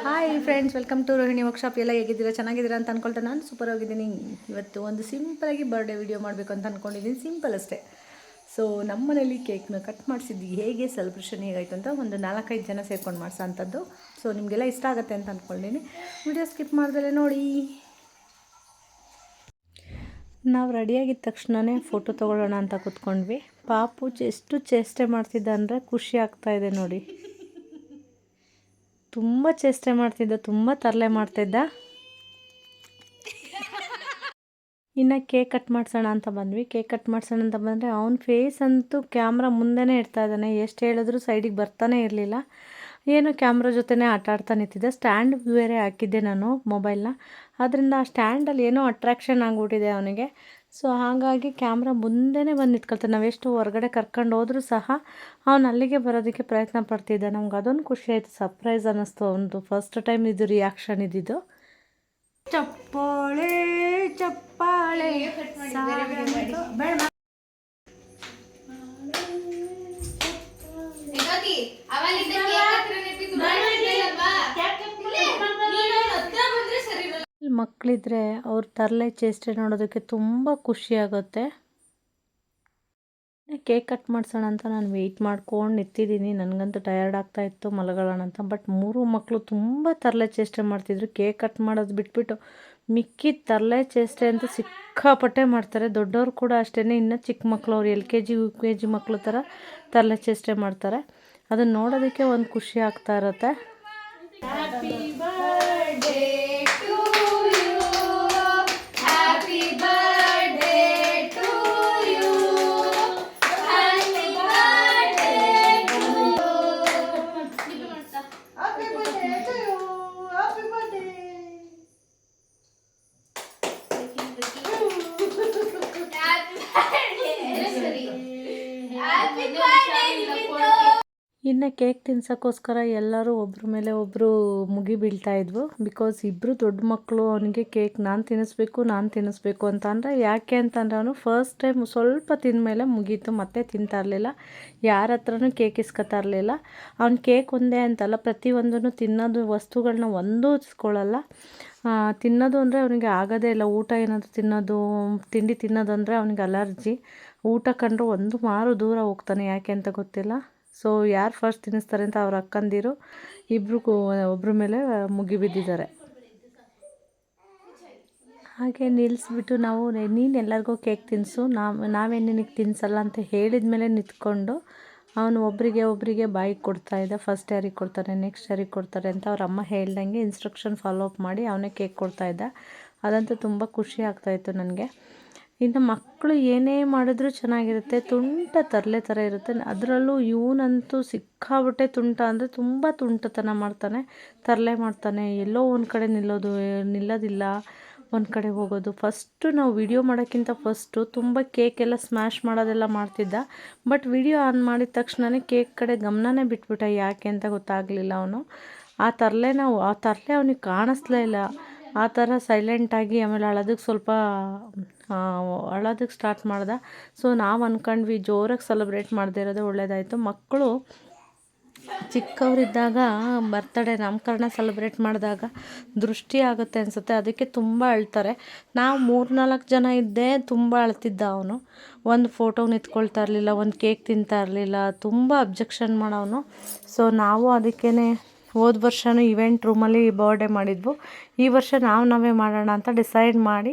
Hi friends, welcome to Rohini workshop. ಎಲ್ಲ ಹೇಗಿದ್ದೀರಾ? ಚೆನ್ನಾಗಿದ್ದೀರಾ ಅಂತ ಅಂದ್ಕೊಳ್ತಾ ನಾನು ಸೂಪರ್ ಆಗಿದ್ದೀನಿ. ಇವತ್ತು ಒಂದು ಸಿಂಪಲಾಗಿ ಬರ್ಡೇ ವಿಡಿಯೋ ಮಾಡಬೇಕು ಅಂತ ಅಂದ್ಕೊಂಡಿದ್ದೀನಿ. ಸಿಂಪಲ್ ಅಷ್ಟೇ. ಸೊ ನಮ್ಮ ಮನೇಲಿ ಕೇಕ್ನ ಕಟ್ ಮಾಡಿಸಿದ್ದು ಹೇಗೆ ಸೆಲೆಬ್ರೇಷನ್ ಹೇಗಾಯಿತು ಅಂತ ಒಂದು 4-5 ಜನ ಸೇರ್ಕೊಂಡು ಮಾಡಿಸೋ ಅಂಥದ್ದು. ಸೊ ನಿಮಗೆಲ್ಲ ಇಷ್ಟ ಆಗುತ್ತೆ ಅಂತ ಅಂದ್ಕೊಂಡಿದ್ದೀನಿ. ವಿಡಿಯೋ ಸ್ಕಿಪ್ ಮಾಡ್ದಲೇ ನೋಡಿ. ನಾವು ರೆಡಿಯಾಗಿದ್ದ ತಕ್ಷಣವೇ ಫೋಟೋ ತೊಗೊಳ್ಳೋಣ ಅಂತ ಕೂತ್ಕೊಂಡ್ವಿ. ಪಾಪು ಎಷ್ಟು ಚೇಷ್ಟೆ ಮಾಡ್ತಿದ್ದ ಅಂದರೆ ಖುಷಿ ಆಗ್ತಾಯಿದೆ ನೋಡಿ. ತುಂಬ ಚೇಷ್ಟೆ ಮಾಡ್ತಿದ್ದ, ತುಂಬ ತರಲೆ ಮಾಡ್ತಿದ್ದ. ಇನ್ನು ಕೇಕ್ ಕಟ್ ಮಾಡಿಸೋಣ ಅಂತ ಬಂದ್ವಿ. ಕೇಕ್ ಕಟ್ ಮಾಡಿಸೋಣ ಅಂತ ಬಂದರೆ ಅವ್ನ ಫೇಸ್ ಅಂತೂ ಕ್ಯಾಮ್ರಾ ಮುಂದೆನೇ ಇಡ್ತಾ ಇದ್ದಾನೆ. ಎಷ್ಟು ಹೇಳಿದ್ರು ಸೈಡಿಗೆ ಬರ್ತಾನೆ ಇರಲಿಲ್ಲ. ಏನೋ ಕ್ಯಾಮ್ರಾ ಜೊತೆನೇ ಆಟ ನಿಂತಿದ್ದೆ. ಸ್ಟ್ಯಾಂಡ್ ಬೇರೆ ಹಾಕಿದ್ದೆ ನಾನು ಮೊಬೈಲ್ನ. ಅದರಿಂದ ಆ ಸ್ಟ್ಯಾಂಡಲ್ಲಿ ಏನೋ ಅಟ್ರಾಕ್ಷನ್ ಆಗಿಬಿಟ್ಟಿದೆ ಅವನಿಗೆ. ಸೊ ಹಾಗಾಗಿ ಕ್ಯಾಮ್ರಾ ಮುಂದೆನೇ ಬಂದು ನಿಂತ್ಕೊಳ್ತಾನೆ. ನಾವೆಷ್ಟು ಹೊರಗಡೆ ಕರ್ಕೊಂಡು ಹೋದರೂ ಸಹ ಅವನು ಅಲ್ಲಿಗೆ ಬರೋದಕ್ಕೆ ಪ್ರಯತ್ನ ಪಡ್ತಿದ್ದ. ನಮ್ಗೆ ಅದೊಂದು ಖುಷಿ ಆಯಿತು, ಸರ್ಪ್ರೈಸ್ ಅನ್ನಿಸ್ತು. ಒಂದು ಫಸ್ಟ್ ಟೈಮ್ ಇದು ರಿಯಾಕ್ಷನ್ ಇದ್ದಿದ್ದು. ಚಪ್ಪಾಳೆ ಚಪ್ಪಾಳೆ ಮಕ್ಕಳಿದ್ರೆ ಅವ್ರ ತರಲೆ ಚೇಷ್ಟೆ ನೋಡೋದಕ್ಕೆ ತುಂಬ ಖುಷಿಯಾಗುತ್ತೆ. ಕೇಕ್ ಕಟ್ ಮಾಡಿಸೋಣ ಅಂತ ನಾನು ವೆಯ್ಟ್ ಮಾಡ್ಕೊಂಡು ನಿಂತಿದ್ದೀನಿ. ನನಗಂತೂ ಟಯರ್ಡ್ ಆಗ್ತಾಯಿತ್ತು, ಮಲಗೋಣ ಅಂತ. ಬಟ್ 3 ಮಕ್ಕಳು ತುಂಬ ತರಲೆ ಚೇಷ್ಟೆ ಮಾಡ್ತಿದ್ರು. ಕೇಕ್ ಕಟ್ ಮಾಡೋದು ಬಿಟ್ಬಿಟ್ಟು ಮಿಕ್ಕಿದ ತರಲೆ ಚೇಷ್ಟೆ ಅಂತೂ ಸಿಕ್ಕಾಪಟ್ಟೆ ಮಾಡ್ತಾರೆ. ದೊಡ್ಡವರು ಕೂಡ ಅಷ್ಟೇ. ಇನ್ನು ಚಿಕ್ಕ ಮಕ್ಕಳು, ಅವ್ರು LKG UKG ಮಕ್ಕಳು ಥರ ತರಲೆ ಚೇಷ್ಟೆ ಮಾಡ್ತಾರೆ. ಅದನ್ನು ನೋಡೋದಕ್ಕೆ ಒಂದು ಖುಷಿ ಆಗ್ತಾ ಇರುತ್ತೆ. Happy birthday to you, happy birthday to you, happy birthday to you, happy birthday to you, happy birthday. ಇನ್ನು ಕೇಕ್ ತಿನ್ಸೋಕ್ಕೋಸ್ಕರ ಎಲ್ಲರೂ ಒಬ್ಬರ ಮೇಲೆ ಒಬ್ಬರು ಮುಗಿ ಬೀಳ್ತಾ ಇದ್ವು. ಬಿಕಾಸ್ ಇಬ್ಬರು ದೊಡ್ಡ ಮಕ್ಕಳು. ಅವನಿಗೆ ಕೇಕ್ ನಾನು ತಿನ್ನಿಸ್ಬೇಕು ಅಂತ ಅಂದರೆ, ಯಾಕೆ ಅಂತಂದರೆ ಅವನು ಫಸ್ಟ್ ಟೈಮ್ ಸ್ವಲ್ಪ ತಿಂದಮೇಲೆ ಮುಗೀತು, ಮತ್ತೆ ತಿಂತಾ ಇರಲಿಲ್ಲ. ಯಾರ ಹತ್ರನೂ ಕೇಕ್ ಇಸ್ಕೊತಾ ಇರಲಿಲ್ಲ. ಅವ್ನು ಕೇಕ್ ಒಂದೇ ಅಂತಲ್ಲ, ಪ್ರತಿಯೊಂದೂ ತಿನ್ನೋದು ವಸ್ತುಗಳನ್ನ ಒಂದೂ ಇಸ್ಕೊಳ್ಳಲ್ಲ. ತಿನ್ನೋದು ಅಂದರೆ ಅವನಿಗೆ ಆಗೋದೇ ಇಲ್ಲ. ಊಟ ಏನಾದರೂ ತಿನ್ನೋದು, ತಿಂಡಿ ತಿನ್ನೋದು ಅಂದರೆ ಅವನಿಗೆ ಅಲರ್ಜಿ. ಊಟ ಕಂಡ್ರೆ ಒಂದು ಮಾರು ದೂರ ಹೋಗ್ತಾನೆ, ಯಾಕೆ ಅಂತ ಗೊತ್ತಿಲ್ಲ. ಸೊ ಯಾರು ಫಸ್ಟ್ ತಿನ್ನಿಸ್ತಾರೆ ಅಂತ ಅವ್ರ ಅಕ್ಕಂದಿರು ಇಬ್ಬರು ಒಬ್ಬರ ಮೇಲೆ ಮುಗಿ ಬಿದ್ದಿದ್ದಾರೆ. ಹಾಗೆ ನಿಲ್ಲಿಸ್ಬಿಟ್ಟು ನಾವು, ನೀನು ಎಲ್ಲರಿಗೂ ಕೇಕ್ ತಿನ್ನಿಸು, ನಾವೇನು ನಿನಗೆ ತಿನ್ನಿಸಲ್ಲ ಅಂತ ಹೇಳಿದ ಮೇಲೆ ನಿಂತ್ಕೊಂಡು ಅವನು ಒಬ್ಬರಿಗೆ ಬಾಯಿಗೆ ಕೊಡ್ತಾಯಿದ್ದ. ಫಸ್ಟ್ ಯಾರಿಗೆ ಕೊಡ್ತಾರೆ, ನೆಕ್ಸ್ಟ್ ಯಾರಿಗೆ ಕೊಡ್ತಾರೆ ಅಂತ ಅವ್ರ ಅಮ್ಮ ಹೇಳ್ದಂಗೆ ಇನ್ಸ್ಟ್ರಕ್ಷನ್ ಫಾಲೋ ಅಪ್ ಮಾಡಿ ಅವನೇ ಕೇಕ್ ಕೊಡ್ತಾಯಿದ್ದ. ಅದಂತೂ ತುಂಬ ಖುಷಿ ಆಗ್ತಾಯಿತ್ತು ನನಗೆ. ಇನ್ನು ಮಕ್ಕಳು ಏನೇ ಮಾಡಿದ್ರೂ ಚೆನ್ನಾಗಿರುತ್ತೆ. ತುಂಟ ತರಲೆ ಥರ ಇರುತ್ತೆ. ಅದರಲ್ಲೂ ಇವನಂತೂ ಸಿಕ್ಕಾಬಿಟ್ಟೆ ತುಂಟ, ಅಂದರೆ ತುಂಬ ತುಂಟತನ ಮಾಡ್ತಾನೆ, ತರಲೆ ಮಾಡ್ತಾನೆ. ಎಲ್ಲೋ ಒಂದು ಕಡೆ ನಿಲ್ಲೋದಿಲ್ಲ, ಒಂದು ಕಡೆ ಹೋಗೋದು. ಫಸ್ಟು ನಾವು ವಿಡಿಯೋ ಮಾಡೋಕ್ಕಿಂತ ಫಸ್ಟು ತುಂಬ ಕೇಕೆಲ್ಲ ಸ್ಮ್ಯಾಶ್ ಮಾಡೋದೆಲ್ಲ ಮಾಡ್ತಿದ್ದ. ಬಟ್ ವಿಡಿಯೋ ಆನ್ ಮಾಡಿದ ತಕ್ಷಣವೇ ಕೇಕ್ ಕಡೆ ಗಮನನೇ ಬಿಟ್ಬಿಟ್ಟ. ಯಾಕೆ ಅಂತ ಗೊತ್ತಾಗಲಿಲ್ಲ. ಅವನು ಆ ತರಲೆ ಅವನಿಗೆ ಕಾಣಿಸ್ಲೇ ಇಲ್ಲ. ಆ ಥರ ಸೈಲೆಂಟಾಗಿ ಆಮೇಲೆ ಅಳೋದಕ್ಕೆ ಸ್ಟಾರ್ಟ್ ಮಾಡ್ದೆ. ಸೊ ನಾವು ಅಂದ್ಕೊಂಡ್ವಿ ಜೋರಾಗಿ ಸೆಲೆಬ್ರೇಟ್ ಮಾಡದೇ ಇರೋದೇ ಒಳ್ಳೆಯದಾಯಿತು. ಮಕ್ಕಳು ಚಿಕ್ಕವರಿದ್ದಾಗ ಬರ್ತಡೇ ನಾಮಕರಣ ಸೆಲೆಬ್ರೇಟ್ ಮಾಡಿದಾಗ ದೃಷ್ಟಿ ಆಗುತ್ತೆ ಅನಿಸುತ್ತೆ, ಅದಕ್ಕೆ ತುಂಬ ಅಳ್ತಾರೆ. ನಾವು 3-4 ಜನ ಇದ್ದೇ ತುಂಬ ಅಳ್ತಿದ್ದ ಅವನು. ಒಂದು ಫೋಟೋಗೆ ನಿಂತ್ಕೊಳ್ತಾ ಇರಲಿಲ್ಲ, ಒಂದು ಕೇಕ್ ತಿಂತಾ ಇರಲಿಲ್ಲ, ತುಂಬ ಅಬ್ಜೆಕ್ಷನ್ ಮಾಡೋನು. ಸೊ ನಾವು ಅದಕ್ಕೇ ಹೋದ ವರ್ಷವೂ ಇವೆಂಟ್ ರೂಮಲ್ಲಿ ಬರ್ಡೇ ಮಾಡಿದ್ವು. ಈ ವರ್ಷ ನಾವೇ ಮಾಡೋಣ ಅಂತ ಡಿಸೈಡ್ ಮಾಡಿ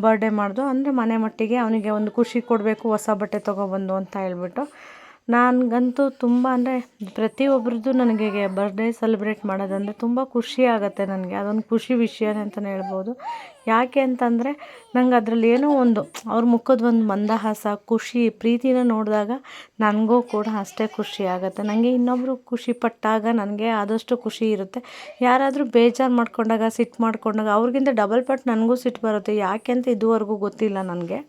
ಬರ್ಡೇ ಮಾಡಿದ್ವು. ಅಂದರೆ ಮನೆ ಮಟ್ಟಿಗೆ ಅವನಿಗೆ ಒಂದು ಖುಷಿ ಕೊಡಬೇಕು, ಹೊಸ ಬಟ್ಟೆ ತೊಗೊಬಂದು ಅಂತ ಹೇಳ್ಬಿಟ್ಟು. ನನಗಂತೂ ತುಂಬ, ಅಂದರೆ ಪ್ರತಿಯೊಬ್ಬರದ್ದು ನನಗೆ ಬರ್ಡೇ ಸೆಲೆಬ್ರೇಟ್ ಮಾಡೋದಂದರೆ ತುಂಬ ಖುಷಿ ಆಗುತ್ತೆ ನನಗೆ. ಅದೊಂದು ಖುಷಿ ವಿಷಯನೇ ಅಂತಲೇ ಹೇಳ್ಬೋದು. ಯಾಕೆ ಅಂತಂದರೆ ನಂಗೆ ಅದರಲ್ಲಿ ಏನೋ ಒಂದು ಅವ್ರ ಮುಖದ ಒಂದು ಮಂದಹಾಸ, ಖುಷಿ, ಪ್ರೀತಿನ ನೋಡಿದಾಗ ನನಗೂ ಕೂಡ ಅಷ್ಟೇ ಖುಷಿ ಆಗುತ್ತೆ. ನನಗೆ ಇನ್ನೊಬ್ಬರು ಖುಷಿ ಪಟ್ಟಾಗ ನನಗೆ ಆದಷ್ಟು ಖುಷಿ ಇರುತ್ತೆ. ಯಾರಾದರೂ ಬೇಜಾರು ಮಾಡ್ಕೊಂಡಾಗ, ಸಿಟ್ಟು ಮಾಡ್ಕೊಂಡಾಗ ಅವ್ರಿಗಿಂತ ಡಬಲ್ ಪಟ್ಟು ನನಗೂ ಸಿಟ್ಟು ಬರುತ್ತೆ. ಯಾಕೆ ಅಂತ ಇದುವರೆಗೂ ಗೊತ್ತಿಲ್ಲ ನನಗೆ.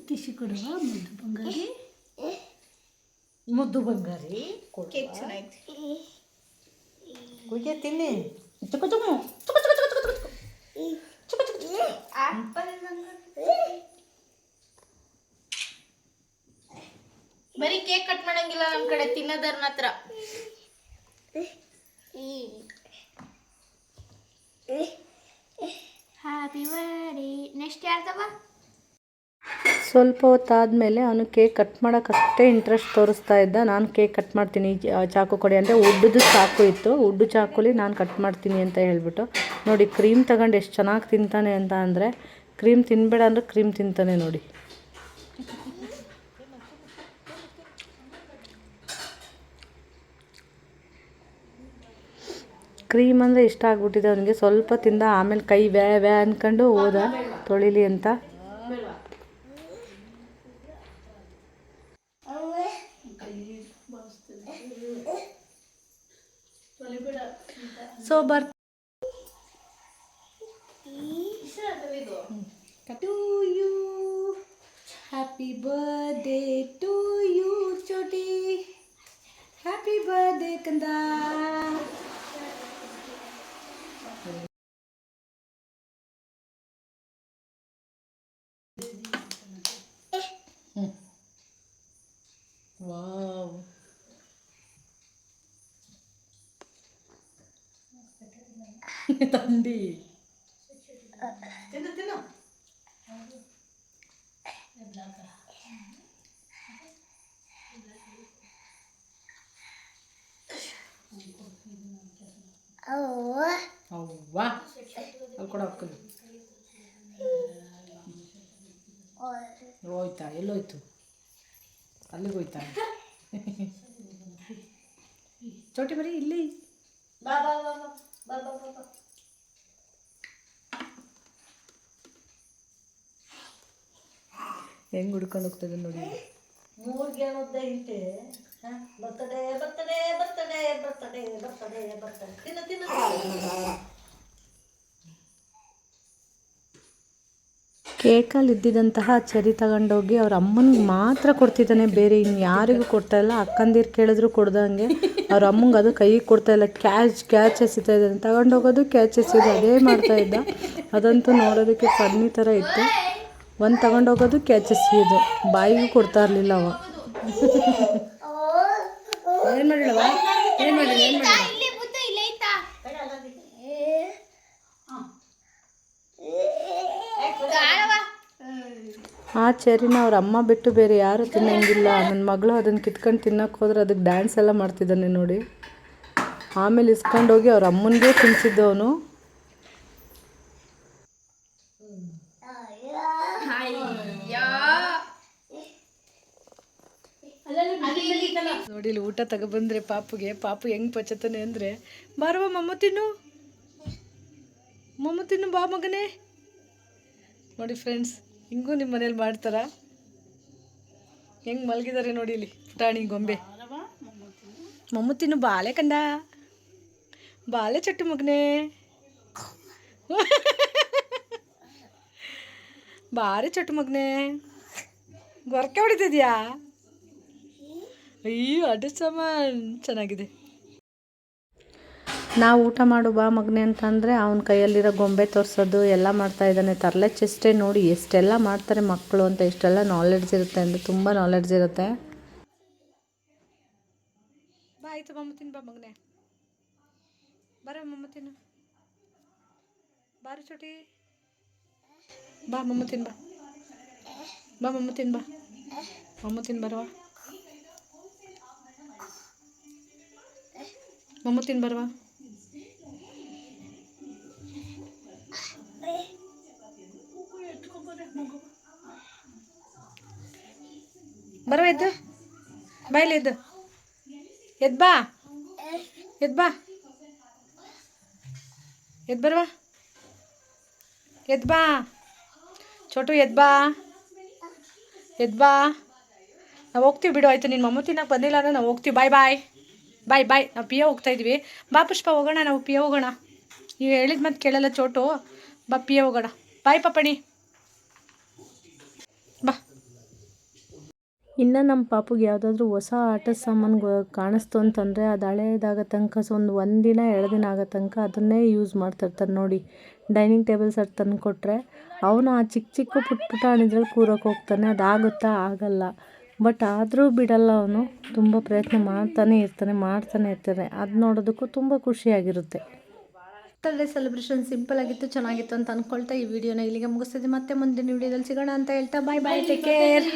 ಕಿಸಿ ಕೊಡುವ ಮುದ್ದು ಬಂಗಾರಿ ಕೇಕ್ ಚೆನ್ನಾಗಿ ಕುಯ್ಯ ತಿನ್ನಿ. ಚುಕು ಚುಕು ಚುಕು ಚುಕು ಚುಕು ಚುಕು ಚುಕು ಚುಕು ಚುಕು ಬರೀ ಕೇಕ್ ಕಟ್ ಮಾಡಂಗಿಲ್ಲ ನಮ್ಮ ಕಡೆ, ತಿನ್ನೋದರ ಮಾತ್ರ. Happy birthday. ನೆಕ್ಸ್ಟ್ ಯಾರ್ದವ? ಸ್ವಲ್ಪ ಹೊತ್ತಾದಮೇಲೆ ಅವನು ಕೇಕ್ ಕಟ್ ಮಾಡೋಕ್ಕಷ್ಟೇ ಇಂಟ್ರೆಸ್ಟ್ ತೋರಿಸ್ತಾ ಇದ್ದ. ನಾನು ಕೇಕ್ ಕಟ್ ಮಾಡ್ತೀನಿ ಚಾಕು ಕೊಡಿ ಅಂದರೆ ಉಡ್ಡದು ಚಾಕು ಇತ್ತು, ಉಡ್ಡು ಚಾಕುಲಿ ನಾನು ಕಟ್ ಮಾಡ್ತೀನಿ ಅಂತ ಹೇಳ್ಬಿಟ್ಟು. ನೋಡಿ ಕ್ರೀಮ್ ತಗೊಂಡು ಎಷ್ಟು ಚೆನ್ನಾಗಿ ತಿಂತಾನೆ ಅಂತ ಅಂದರೆ, ಕ್ರೀಮ್ ತಿನ್ನಬೇಡ ಅಂದರೆ ಕ್ರೀಮ್ ತಿಂತಾನೆ ನೋಡಿ. ಕ್ರೀಮ್ ಅಂದರೆ ಇಷ್ಟ ಆಗ್ಬಿಟ್ಟಿದೆ ಅವನಿಗೆ. ಸ್ವಲ್ಪ ತಿಂದ, ಆಮೇಲೆ ಕೈ ವ್ಯಾ ಅಂದ್ಕೊಂಡು ಹೋದ ತೊಳಿಲಿ ಅಂತ. So to you, happy birthday to you ಚೋಟಿ, ಹ್ಯಾಪಿ ಬರ್ಡೇ ಕಂದ. ವಾವ್, ತಂದಿ ತಿನ್ನು ತಿನ್ನು. ಅವ್ವಾ ಅಲ್ಲಿ ಕೊಡ ಹಾಕಲು ಹೋಯ್ತಾ? ಎಲ್ಲೋಯ್ತು? ಅಲ್ಲಿಗೆ ಹೋಯ್ತಾ? ಚೋಟಿ ಬರೀ ಇಲ್ಲಿ ಬಾ ಬಾ ಬಾ ಬಾ ಬಾ ಬಾ ಬಾ. ಹೆಂಗೆ ಹುಡ್ಕೊಂಡು ಹೋಗ್ತದೆ ನೋಡಿ. ಮೂರ್ಗೆ ಮುದ್ದೆ ಇಟ್ಟೆ. Birthday birthday birthday birthday birthday birthday ತಿನ್ನು ತಿನ್ನು. ಕೇಕಲ್ಲಿ ಇದ್ದಿದ್ದಂತಹ ಚೆರಿ ತಗೊಂಡೋಗಿ ಅವ್ರ ಅಮ್ಮನಿಗೆ ಮಾತ್ರ ಕೊಡ್ತಿದ್ದಾನೆ, ಬೇರೆ ಇನ್ನು ಯಾರಿಗೂ ಕೊಡ್ತಾಯಿಲ್ಲ. ಅಕ್ಕಂದಿರು ಕೇಳಿದ್ರು ಕೊಡ್ದಂಗೆ. ಅವ್ರ ಅಮ್ಮಂಗೆ ಅದು ಕೈಗೆ ಕೊಡ್ತಾಯಿಲ್ಲ, ಕ್ಯಾಚ್ ಎಸಿತಾ ಇದ್ದಾನೆ. ತಗೊಂಡೋಗೋದು ಕ್ಯಾಚ್ ಎಸಿಯೋದು ಅದೇ ಮಾಡ್ತಾಯಿದ್ದ. ಅದಂತೂ ನೋಡೋದಕ್ಕೆ ಫನ್ನಿ ಥರ ಇತ್ತು. ಒಂದು ತಗೊಂಡೋಗೋದು ಕ್ಯಾಚ್ ಎಸಿಯೋದು, ಬಾಯಿಗೂ ಕೊಡ್ತಾ ಇರಲಿಲ್ಲ ಅವ. ಏನು ಮಾಡಿಲ್ಲವ? ಏನು ಮಾಡಿಲ್ಲ? ಏನು ಮಾಡಿಲ್ಲ? ಆ ಚೆರಿನ ಅವ್ರ ಅಮ್ಮ ಬಿಟ್ಟು ಬೇರೆ ಯಾರು ತಿನ್ನಂಗಿಲ್ಲ. ನನ್ನ ಮಗಳು ಅದನ್ನು ಕಿತ್ಕೊಂಡು ತಿನ್ನೋಕೆ ಹೋದ್ರೆ ಅದಕ್ಕೆ ಡ್ಯಾನ್ಸ್ ಎಲ್ಲ ಮಾಡ್ತಿದ್ದಾನೆ ನೋಡಿ. ಆಮೇಲೆ ಇಸ್ಕೊಂಡೋಗಿ ಅವ್ರ ಅಮ್ಮನಿಗೆ ತಿನ್ಸಿದ್ದವನು. ನೋಡಿ ಇಲ್ಲಿ ಊಟ ತಗೊಬಂದ್ರೆ ಪಾಪುಗೆ, ಪಾಪು ಹೆಂಗೆ ಪಚ್ಚತಾನೆ ಅಂದರೆ, ಬಾರವ ಮೊಮ್ಮ ತಿನ್ನು, ಮೊಮ್ಮ ತಿನ್ನು, ಬಾ ಮಗನೇ. ನೋಡಿ ಫ್ರೆಂಡ್ಸ್, ಹಿಂಗೂ ನಿಮ್ಮ ಮನೇಲಿ ಮಾಡ್ತಾರ? ಹೆಂಗೆ ಮಲಗಿದ್ದಾರೆ ನೋಡಿ ಇಲ್ಲಿ ಪುಟಾಣಿ ಗೊಂಬೆ. ಮೊಮ್ಮ ತಿನ್ನು, ಬಾಲೆ ಕಂದ, ಬಾಲೆ ಚಟ್ಟು ಮಗನೇ, ಬಾರಿ ಚಟ್ಟು ಮಗನೇ. ಗೊರಕೆ ಹೊಡಿತಿದ್ಯಾ? ಅಯ್ಯೋ ಅಡ್ಡ ಸಾಮಾನು ಚೆನ್ನಾಗಿದೆ. ನಾವು ಊಟ ಮಾಡು ಬಾ ಮಗನೆ ಅಂತಂದರೆ ಅವನ ಕೈಯಲ್ಲಿರೋ ಗೊಂಬೆ ತೋರಿಸೋದು ಎಲ್ಲ ಮಾಡ್ತಾಯಿದ್ದಾನೆ. ತರಲೆ ಚೆಷ್ಟೆ ನೋಡಿ ಎಷ್ಟೆಲ್ಲ ಮಾಡ್ತಾರೆ ಮಕ್ಕಳು ಅಂತ, ಎಷ್ಟೆಲ್ಲ ನಾಲೆಡ್ಜ್ ಇರುತ್ತೆ ಅಂದರೆ ತುಂಬ ನಾಲೆಡ್ಜ್ ಇರುತ್ತೆ. ಬಾ ಆಯಿತು ಮಮ್ಮ ತಿನ್ನು, ಬಾ ಮಗನೆ, ಬರ ಮಮ್ಮ ತಿನ್ನು, ಬಾರಿ ಚೋಟಿ, ಬಾ ಮಮ್ಮ ತಿನ್ನು, ಬಾ ಬಾ ಮಮ್ಮ ತಿನ್ನು, ಬಾ ಮಮ್ಮ ತಿನ್ನು, ಬರವಾ ಮಮ್ಮ ತಿನ್ನು, ಬರವಾ. ಬರವ ಎದ್ದು, ಬಾಯಿಲಿ ಎದ್ದು, ಎದ್ದು ಬಾ, ಎದ್ದು ಬಾ, ಎದ್ದು ಬರವಾ, ಎದ್ದು ಬಾ ಚೋಟು, ಎದ್ದು ಬಾ, ಎದ್ದು ಬಾ. ನಾವು ಹೋಗ್ತೀವಿ ಬಿಡು, ಆಯಿತು. ನಿನ್ನ ಮಮ್ಮ ತಿನ್ನಕ್ಕೆ ಬಂದಿಲ್ಲ ಅಂದರೆ ನಾವು ಹೋಗ್ತೀವಿ. ಬಾಯ್ ಬಾಯ್ ಬಾಯ್ ಬಾಯ್. ನಾವು ಪಿಯ ಹೋಗ್ತಾಯಿದ್ವಿ. ಬಾ ಪುಷ್ಪ ಹೋಗೋಣ, ನಾವು ಪಿಯ ಹೋಗೋಣ. ನೀವು ಹೇಳಿದ ಮತ್ತೆ ಕೇಳಲ್ಲ ಚೋಟು. ಬಾ ಪಿಯ ಹೋಗೋಣ. ಬಾಯ್ ಪಪ್ಪಣಿ, ಬಾ. ಇನ್ನು ನಮ್ಮ ಪಾಪುಗೆ ಯಾವುದಾದ್ರೂ ಹೊಸ ಆಟದ ಸಾಮಾನು ಕಾಣಿಸ್ತು ಅಂತಂದರೆ ಅದು ಹಳೇದಾಗ ತನಕ ಒಂದಿನ 2 ದಿನ ಆಗೋ ತನಕ ಅದನ್ನೇ ಯೂಸ್ ಮಾಡ್ತಿರ್ತಾರೆ ನೋಡಿ. ಡೈನಿಂಗ್ ಟೇಬಲ್ ಸೆಟ್ ತಂದು ಕೊಟ್ಟರೆ ಅವನು ಆ ಚಿಕ್ಕ ಚಿಕ್ಕ ಪುಟ್ಟ ಪುಟಾಣಿದ್ರಲ್ಲಿ ಕೂರೋಕೆ ಹೋಗ್ತಾನೆ. ಅದಾಗುತ್ತಾ? ಆಗಲ್ಲ. ಬಟ್ ಆದರೂ ಬಿಡಲ್ಲ ಅವನು, ತುಂಬ ಪ್ರಯತ್ನ ಮಾಡ್ತಾನೆ ಇರ್ತಾನೆ. ಅದು ನೋಡೋದಕ್ಕೂ ತುಂಬ ಖುಷಿಯಾಗಿರುತ್ತೆ. ಬರ್ತ್ಡೇ ಸೆಲೆಬ್ರೇಷನ್ ಸಿಂಪಲ್ ಆಗಿತ್ತು, ಚೆನ್ನಾಗಿತ್ತು ಅಂತ ಅಂದ್ಕೊಳ್ತಾ ಈ ವಿಡಿಯೋನ ಇಲ್ಲಿಗೆ ಮುಗಿಸ್ತಿದ್ದೆ. ಮತ್ತೆ ಮುಂದಿನ ವಿಡಿಯೋದಲ್ಲಿ ಸಿಗೋಣ ಅಂತ ಹೇಳ್ತಾ ಬಾಯ್ ಟೇಕ್ ಕೇರ್.